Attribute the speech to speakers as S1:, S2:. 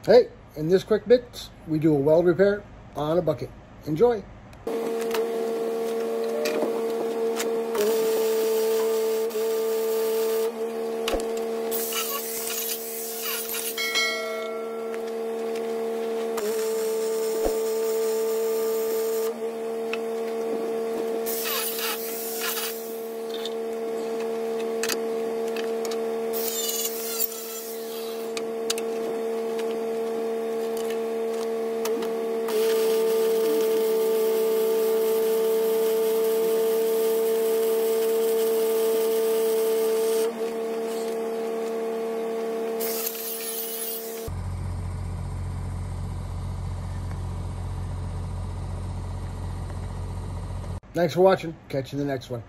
S1: Hey, in this quick bit, we do a weld repair on a bucket. Enjoy. Thanks for watching. Catch you in the next one.